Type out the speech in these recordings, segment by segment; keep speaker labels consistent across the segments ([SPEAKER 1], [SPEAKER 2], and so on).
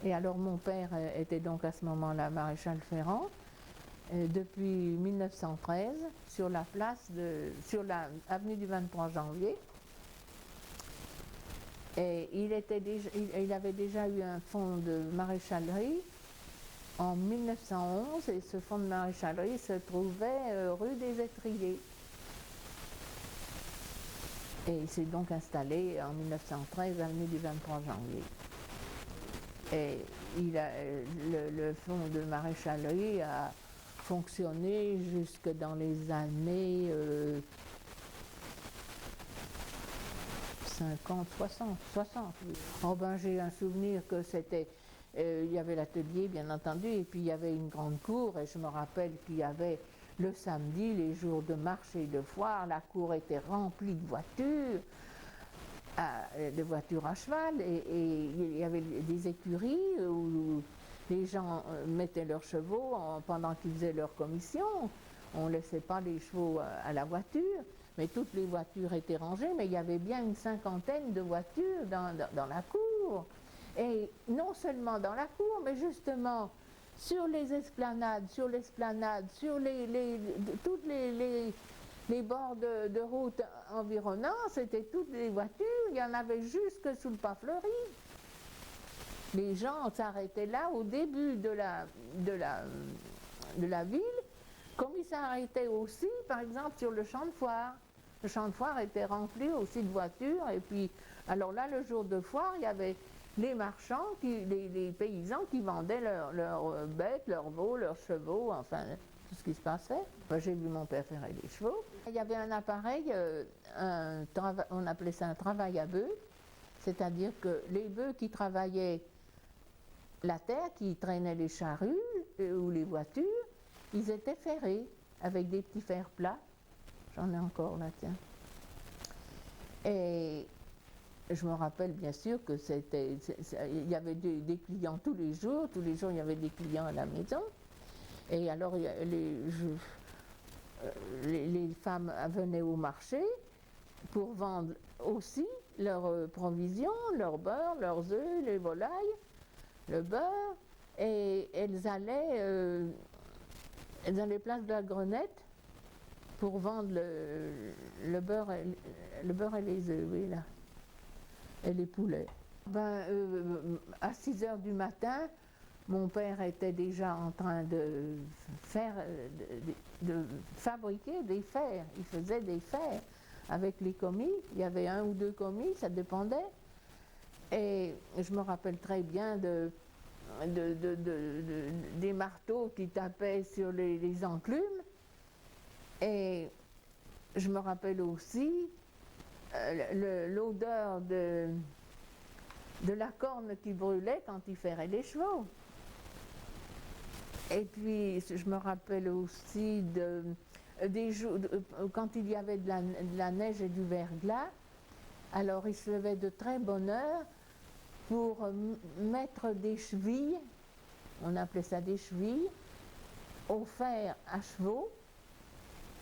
[SPEAKER 1] Et alors mon père était donc à ce moment-là maréchal Ferrand, depuis 1913, sur la sur l'avenue du 23 janvier. Et il avait déjà eu un fonds de maréchalerie en 1911, et ce fonds de maréchalerie se trouvait rue des Étriers. Et il s'est donc installé en 1913, avenue du 23 janvier. Et le fonds de maréchalerie a fonctionné jusque dans les années 50, 60. Oui. Oh ben, j'ai un souvenir que c'était, il y avait l'atelier bien entendu, et puis il y avait une grande cour, et je me rappelle qu'il y avait le samedi, les jours de marché et de foire, la cour était remplie de voitures à cheval, et il y avait des écuries où les gens mettaient leurs chevaux pendant qu'ils faisaient leur commission. On ne laissait pas les chevaux à la voiture, mais toutes les voitures étaient rangées, mais il y avait bien une cinquantaine de voitures dans la cour. Et non seulement dans la cour, mais justement sur les esplanades, sur toutes les bords de route environnants, c'était toutes les voitures, il y en avait jusque sous le pas fleuri. Les gens s'arrêtaient là au début de la ville, comme ils s'arrêtaient aussi, par exemple, sur le champ de foire. Le champ de foire était rempli aussi de voitures, et puis, alors là, le jour de foire, il y avait les marchands, les paysans qui vendaient leurs bêtes, leurs veaux, leurs chevaux, enfin, tout ce qui se passait. Moi, j'ai vu mon père faire des chevaux. Il y avait un appareil, on appelait ça un travail à bœufs, c'est-à-dire que les bœufs qui travaillaient la terre, qui traînaient les charrues ou les voitures, ils étaient ferrés avec des petits fers plats. J'en ai encore là, tiens. Et je me rappelle bien sûr que il y avait des clients tous les jours il y avait des clients à la maison. Et alors les femmes venaient au marché pour vendre aussi leurs provisions, leur beurre, leurs œufs, les volailles, le beurre, et elles allaient place de la Grenette pour vendre le beurre et les œufs, oui, là, et les poulets. À 6 heures du matin, mon père était déjà en train de fabriquer des fers. Il faisait des fers avec les commis. Il y avait 1 ou 2 commis, ça dépendait. Et je me rappelle très bien des marteaux qui tapaient sur les enclumes. Et je me rappelle aussi l'odeur de la corne qui brûlait quand il ferrait les chevaux. Et puis je me rappelle aussi quand il y avait de la neige et du verglas, alors il se levait de très bonne heure pour mettre des chevilles, on appelait ça des chevilles, au fer à chevaux,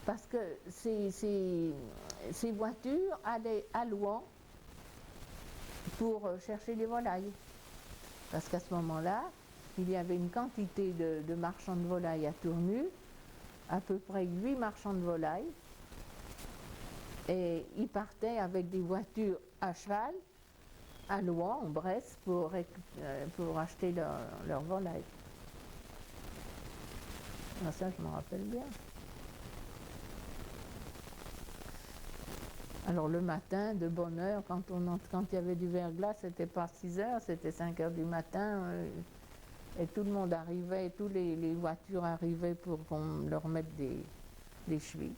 [SPEAKER 1] parce que ces voitures allaient à Louhans pour chercher les volailles. Parce qu'à ce moment-là, il y avait une quantité de marchands de volailles à Tournu, à peu près 8 marchands de volailles, et ils partaient avec des voitures à cheval à Louhans, en Bresse, pour acheter leurs volailles. Ça, je m'en rappelle bien. Alors le matin, de bonne heure, quand il y avait du verglas, c'était pas 6 heures, c'était 5 heures du matin, et tout le monde arrivait, toutes les voitures arrivaient pour qu'on leur mette des chevilles.